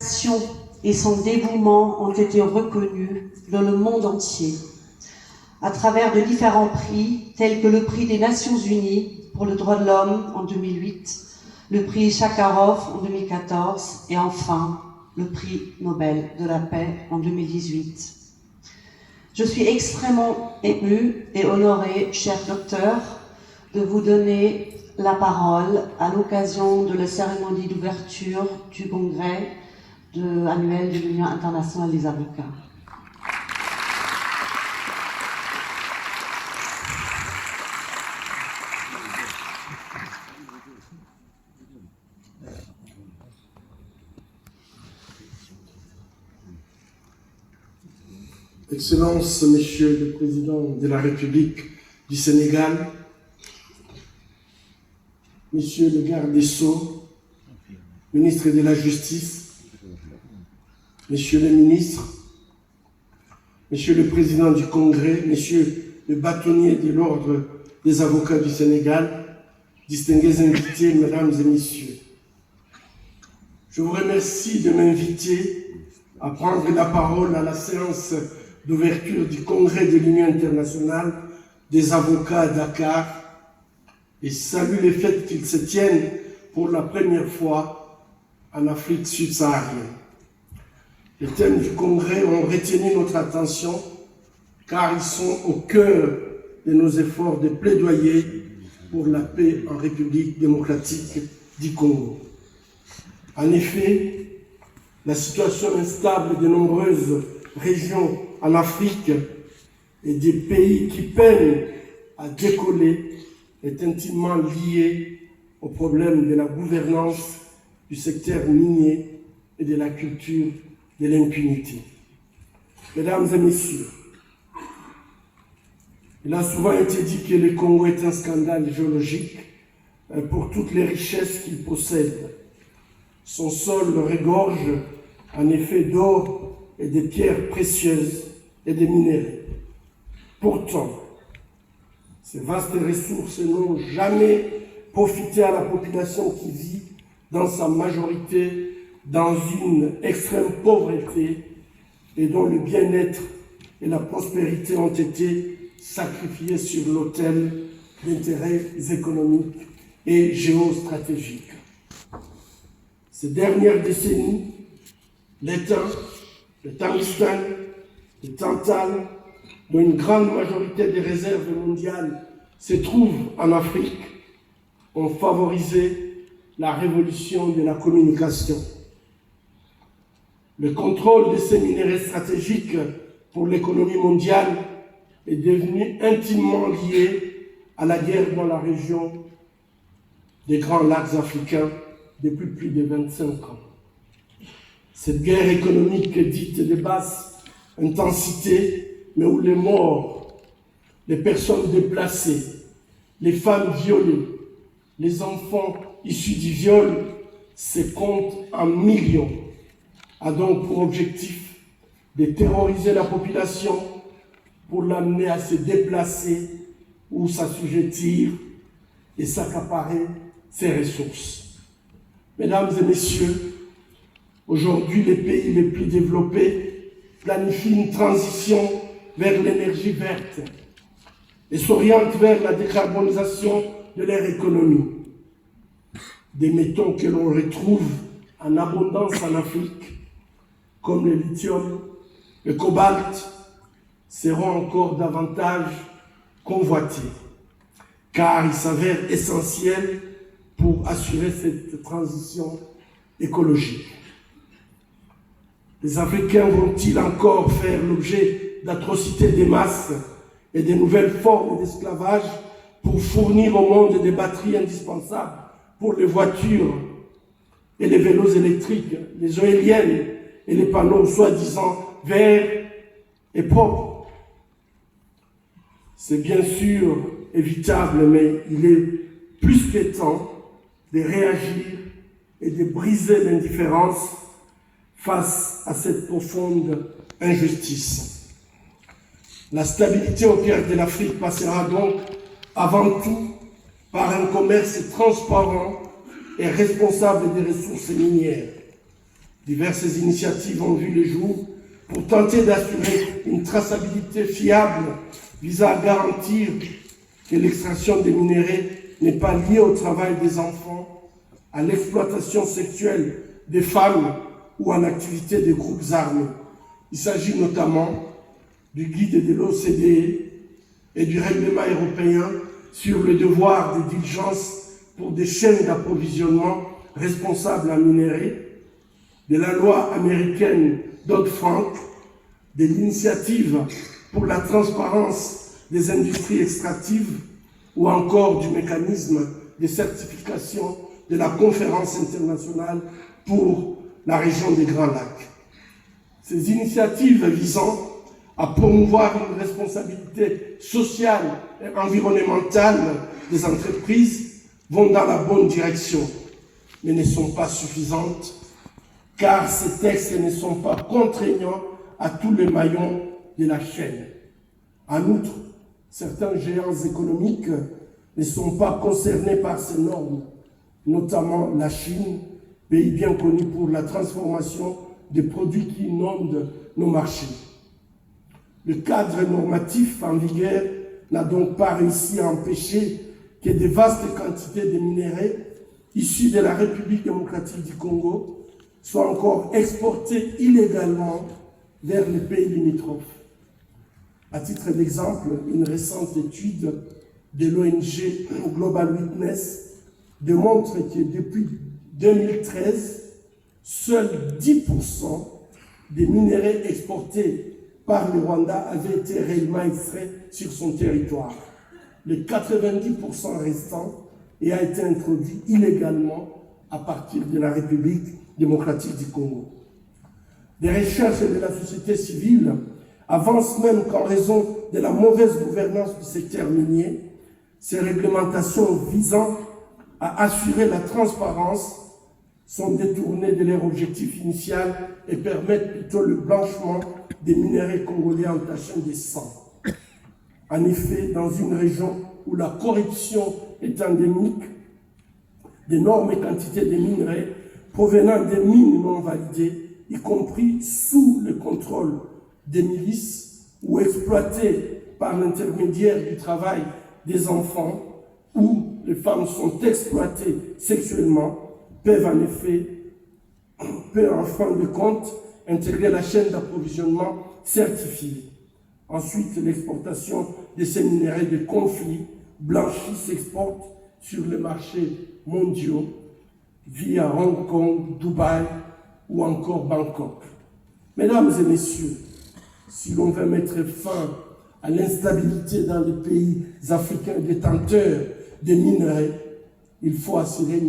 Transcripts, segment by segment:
Son et son dévouement ont été reconnus dans le monde entier à travers de différents prix tels que le prix des Nations Unies pour le droit de l'homme en 2008, le prix Sakharov en 2014 et enfin le prix Nobel de la paix en 2018. Je suis extrêmement émue et honorée, cher docteur, de vous donner la parole à l'occasion de la cérémonie d'ouverture du congrès annuel de l'Union internationale des avocats. Excellences, Monsieur le Président de la République du Sénégal, Monsieur le Garde des Sceaux, Ministre de la Justice, Monsieur le Ministre, Monsieur le Président du Congrès, Monsieur le bâtonnier de l'Ordre des avocats du Sénégal, distingués invités, Mesdames et Messieurs. Je vous remercie de m'inviter à prendre la parole à la séance d'ouverture du Congrès de l'Union internationale des avocats à Dakar et salue le fait qu'il se tienne pour la première fois en Afrique subsaharienne. Les thèmes du Congrès ont retenu notre attention car ils sont au cœur de nos efforts de plaidoyer pour la paix en République démocratique du Congo. En effet, la situation instable de nombreuses régions en Afrique et des pays qui peinent à décoller est intimement liée au problème de la gouvernance du secteur minier et de la culture de l'impunité. Mesdames et messieurs, il a souvent été dit que le Congo est un scandale géologique pour toutes les richesses qu'il possède. Son sol regorge en effet d'or et de pierres précieuses et de minéraux. Pourtant, ces vastes ressources n'ont jamais profité à la population qui vit dans sa majorité dans une extrême pauvreté et dont le bien-être et la prospérité ont été sacrifiés sur l'autel d'intérêts économiques et géostratégiques. Ces dernières décennies, l'étain, le tungstène, le tantal, dont une grande majorité des réserves mondiales se trouvent en Afrique, ont favorisé la révolution de la communication. Le contrôle de ces minéraux stratégiques pour l'économie mondiale est devenu intimement lié à la guerre dans la région des Grands Lacs africains depuis plus de 25 ans. Cette guerre économique dite de basse intensité, mais où les morts, les personnes déplacées, les femmes violées, les enfants issus du viol se comptent en millions, a donc pour objectif de terroriser la population pour l'amener à se déplacer ou s'assujettir et s'accaparer ses ressources. Mesdames et messieurs, aujourd'hui, les pays les plus développés planifient une transition vers l'énergie verte et s'orientent vers la décarbonisation de leur économie. Des métaux que l'on retrouve en abondance en Afrique, comme le lithium, le cobalt, seront encore davantage convoités, car ils s'avèrent essentiels pour assurer cette transition écologique. Les Africains vont-ils encore faire l'objet d'atrocités des masses et de nouvelles formes d'esclavage pour fournir au monde des batteries indispensables pour les voitures et les vélos électriques, les éoliennes et les panneaux soi-disant verts et propres? C'est bien sûr évitable, mais il est plus que temps de réagir et de briser l'indifférence face à cette profonde injustice. La stabilité au cœur de l'Afrique passera donc avant tout par un commerce transparent et responsable des ressources minières. Diverses initiatives ont vu le jour pour tenter d'assurer une traçabilité fiable visant à garantir que l'extraction des minéraux n'est pas liée au travail des enfants, à l'exploitation sexuelle des femmes ou à l'activité des groupes armés. Il s'agit notamment du guide de l'OCDE et du règlement européen sur le devoir de diligence pour des chaînes d'approvisionnement responsables en minéraux, de la loi américaine Dodd-Frank, de l'initiative pour la transparence des industries extractives ou encore du mécanisme de certification de la conférence internationale pour la région des Grands Lacs. Ces initiatives visant à promouvoir une responsabilité sociale et environnementale des entreprises vont dans la bonne direction, mais ne sont pas suffisantes, car ces textes ne sont pas contraignants à tous les maillons de la chaîne. En outre, certains géants économiques ne sont pas concernés par ces normes, notamment la Chine, pays bien connu pour la transformation des produits qui inondent nos marchés. Le cadre normatif en vigueur n'a donc pas réussi à empêcher que de vastes quantités de minéraux issus de la République démocratique du Congo soient encore exportés illégalement vers les pays limitrophes. À titre d'exemple, une récente étude de l'ONG Global Witness démontre que depuis 2013, seuls 10% des minéraux exportés par le Rwanda avaient été réellement extraits sur son territoire. Les 90% restants a été introduit illégalement à partir de la République démocratique du Congo. Des recherches de la société civile avancent même qu'en raison de la mauvaise gouvernance du secteur minier, ces réglementations visant à assurer la transparence sont détournées de leur objectif initial et permettent plutôt le blanchiment des minéraux congolais entachés de sang. En effet, dans une région où la corruption est endémique, d'énormes quantités de minerais provenant des mines non validées, y compris sous le contrôle des milices ou exploités par l'intermédiaire du travail des enfants, où les femmes sont exploitées sexuellement, peuvent en fin de compte intégrer la chaîne d'approvisionnement certifiée. Ensuite, l'exportation de ces minéraux de conflit blanchis s'exporte sur les marchés mondiaux via Hong Kong, Dubaï ou encore Bangkok. Mesdames et messieurs, si l'on veut mettre fin à l'instabilité dans les pays africains détenteurs de minerais, il faut assurer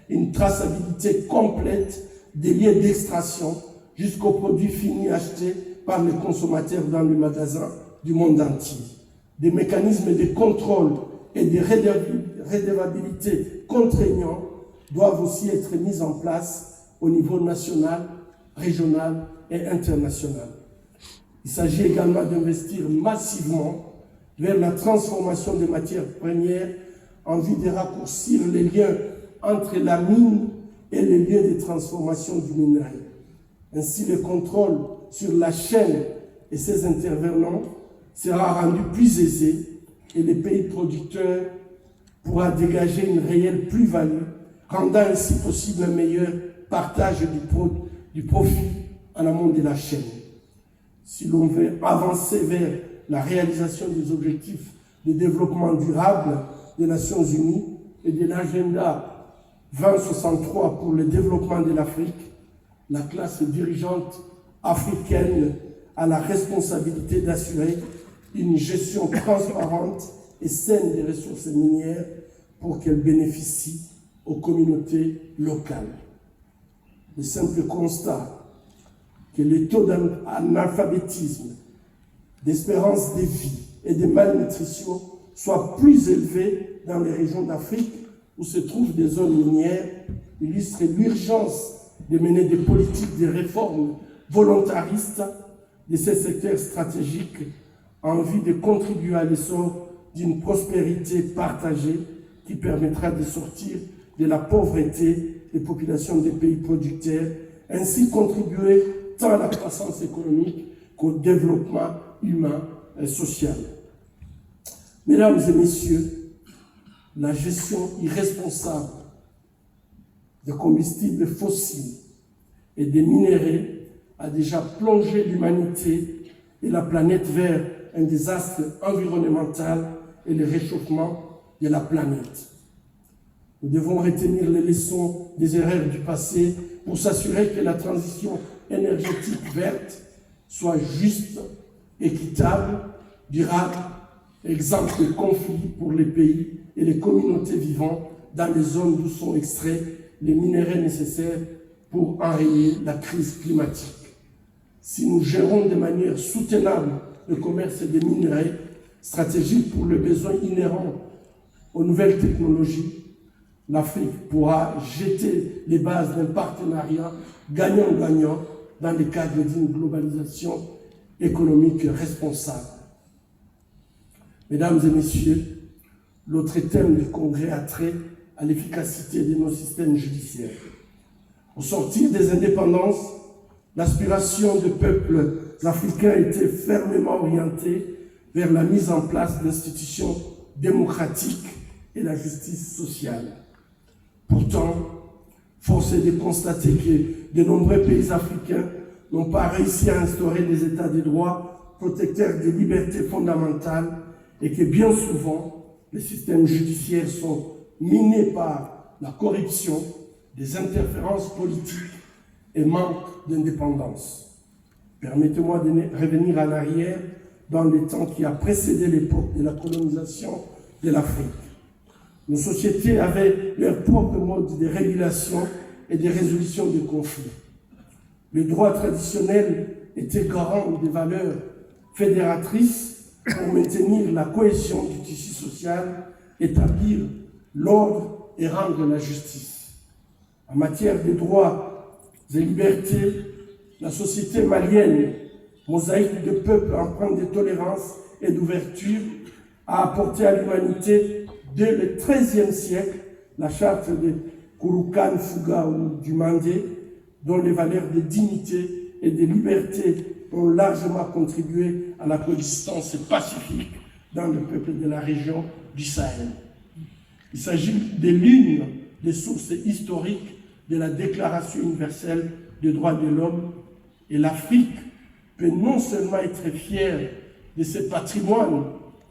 une traçabilité complète des lieux d'extraction jusqu'aux produits finis achetés par les consommateurs dans les magasins du monde entier. Des mécanismes de contrôle et de redevabilité contraignants doivent aussi être mis en place au niveau national, régional et international. Il s'agit également d'investir massivement vers la transformation des matières premières en vue de raccourcir les liens entre la mine et les lieux de transformation du minerai. Ainsi, le contrôle sur la chaîne et ses intervenants sera rendu plus aisé et le pays producteur pourra dégager une réelle plus-value, rendant ainsi possible un meilleur partage du profit en amont de la chaîne. Si l'on veut avancer vers la réalisation des objectifs de développement durable des Nations Unies et de l'agenda 2063 pour le développement de l'Afrique, la classe dirigeante africaine a la responsabilité d'assurer une gestion transparente et saine des ressources minières pour qu'elles bénéficient aux communautés locales. Le simple constat que les taux d'analphabétisme, d'espérance de vie et de malnutrition soient plus élevés dans les régions d'Afrique où se trouvent des zones minières illustre l'urgence de mener des politiques de réforme volontaristes de ces secteurs stratégiques en vue de contribuer à l'essor d'une prospérité partagée qui permettra de sortir de la pauvreté des populations des pays producteurs ainsi contribuer tant à la croissance économique qu'au développement humain et social. Mesdames et messieurs, la gestion irresponsable des combustibles fossiles et des minéraux a déjà plongé l'humanité et la planète vers un désastre environnemental et le réchauffement de la planète. Nous devons retenir les leçons des erreurs du passé pour s'assurer que la transition énergétique verte soit juste, équitable, durable, exempte de conflits pour les pays et les communautés vivant dans les zones d'où sont extraits les minéraux nécessaires pour enrayer la crise climatique. Si nous gérons de manière soutenable le commerce des minéraux, stratégique pour le besoin inhérent aux nouvelles technologies, l'Afrique pourra jeter les bases d'un partenariat gagnant-gagnant dans le cadre d'une globalisation économique responsable. Mesdames et messieurs, l'autre thème du Congrès a trait à l'efficacité de nos systèmes judiciaires. Au sortir des indépendances, l'aspiration des peuples africains était fermement orientée vers la mise en place d'institutions démocratiques et la justice sociale. Pourtant, force est de constater que de nombreux pays africains n'ont pas réussi à instaurer des États de droit protecteurs des libertés fondamentales et que bien souvent, les systèmes judiciaires sont minés par la corruption, des interférences politiques et manque d'indépendance. Permettez-moi de revenir en arrière dans les temps qui a précédé l'époque de la colonisation de l'Afrique. Nos sociétés avaient leur propre mode de régulation et de résolution des conflits. Le droit traditionnel était garant des valeurs fédératrices pour maintenir la cohésion du tissu social, établir l'ordre et rendre la justice. En matière de droits et libertés, la société malienne, mosaïque de peuples empreints de tolérance et d'ouverture, a apporté à l'humanité, dès le XIIIe siècle, la charte de Kurukan Fuga ou du Mandé, dont les valeurs de dignité et de liberté ont largement contribué à la coexistence pacifique dans le peuple de la région du Sahel. Il s'agit de l'une des sources historiques de la Déclaration universelle des droits de l'homme, et l'Afrique peut non seulement être fière de ses patrimoines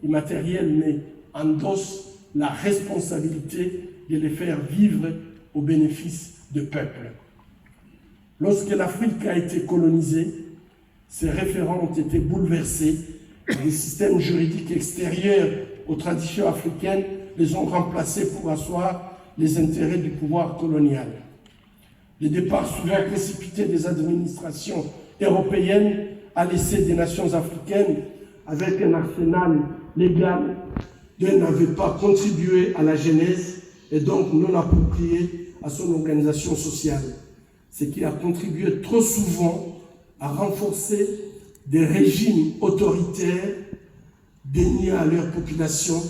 immatériels, mais endosse la responsabilité de les faire vivre au bénéfice du peuple. Lorsque l'Afrique a été colonisée, ses référents ont été bouleversés et les systèmes juridiques extérieurs aux traditions africaines les ont remplacés pour asseoir les intérêts du pouvoir colonial. Le départ souvent précipité des administrations européennes a laissé des nations africaines avec un arsenal légal dont n'avait pas contribué à la genèse et donc non approprié à son organisation sociale, ce qui a contribué trop souvent à renforcer des régimes autoritaires déniant à leur population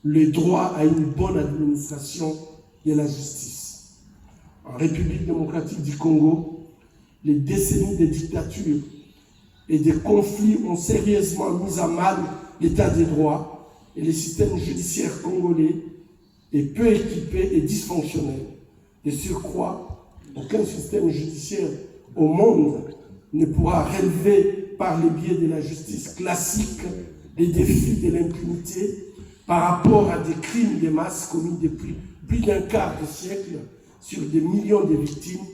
le droit à une bonne administration de la justice. En République démocratique du Congo, les décennies de dictature et de conflits ont sérieusement mis à mal l'état des droits et le système judiciaire congolais est peu équipé et dysfonctionnel. De surcroît, aucun système judiciaire au monde ne pourra relever par le biais de la justice classique les défis de l'impunité par rapport à des crimes de masse commis depuis plus d'un quart de siècle sur des millions de victimes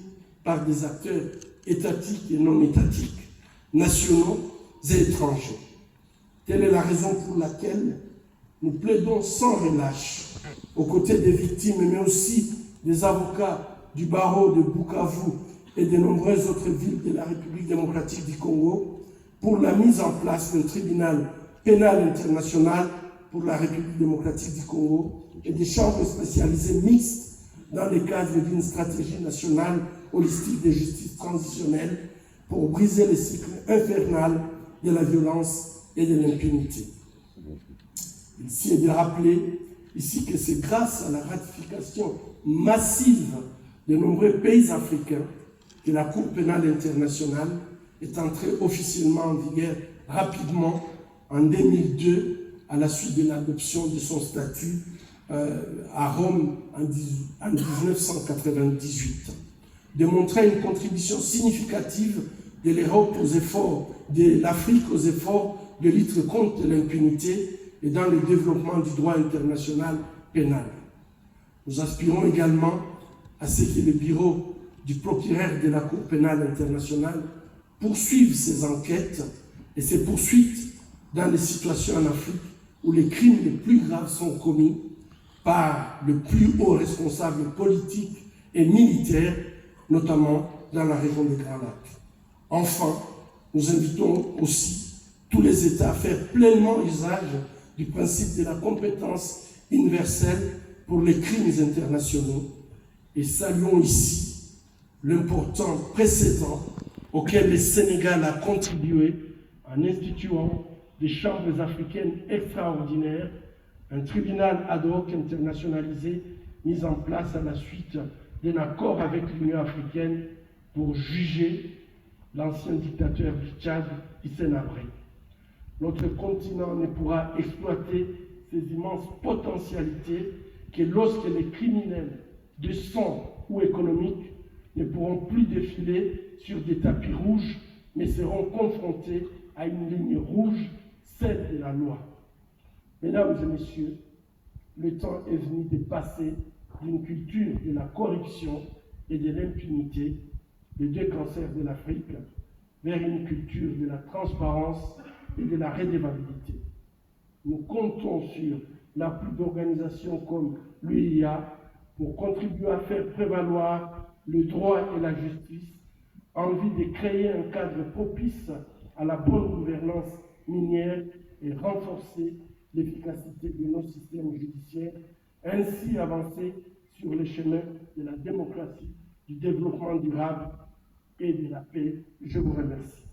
par des acteurs étatiques et non étatiques, nationaux et étrangers. Telle est la raison pour laquelle nous plaidons sans relâche aux côtés des victimes, mais aussi des avocats du barreau de Bukavu et de nombreuses autres villes de la République démocratique du Congo pour la mise en place d'un tribunal pénal international pour la République démocratique du Congo et des chambres spécialisées mixtes dans le cadre d'une stratégie nationale holistique de justice transitionnelle pour briser le cycle infernal de la violence et de l'impunité. Il est de rappeler ici que c'est grâce à la ratification massive de nombreux pays africains que la Cour pénale internationale est entrée officiellement en vigueur rapidement en 2002 à la suite de l'adoption de son statut à Rome en 1998, démontrait une contribution significative de l'Europe aux efforts, de l'Afrique aux efforts de lutte contre l'impunité et dans le développement du droit international pénal. Nous aspirons également à ce que le bureau du procureur de la Cour pénale internationale poursuive ses enquêtes et ses poursuites dans les situations en Afrique où les crimes les plus graves sont commis par le plus haut responsable politique et militaire, notamment dans la région des Grands Lacs. Enfin, nous invitons aussi tous les États à faire pleinement usage du principe de la compétence universelle pour les crimes internationaux et saluons ici l'important précédent auquel le Sénégal a contribué en instituant des chambres africaines extraordinaires, un tribunal ad hoc internationalisé mis en place à la suite d'un accord avec l'Union africaine pour juger l'ancien dictateur du Tchad, Hissène Habré. Notre continent ne pourra exploiter ces immenses potentialités que lorsque les criminels de sang ou économiques ne pourront plus défiler sur des tapis rouges, mais seront confrontés à une ligne rouge, celle de la loi. Mesdames et messieurs, le temps est venu de passer d'une culture de la corruption et de l'impunité, les deux cancers de l'Afrique, vers une culture de la transparence et de la redevabilité. Nous comptons sur l'appui d'organisations comme l'UIA pour contribuer à faire prévaloir le droit et la justice en vue de créer un cadre propice à la bonne gouvernance minière et renforcer l'efficacité de nos systèmes judiciaires, ainsi avancer sur le chemin de la démocratie, du développement durable et de la paix. Je vous remercie.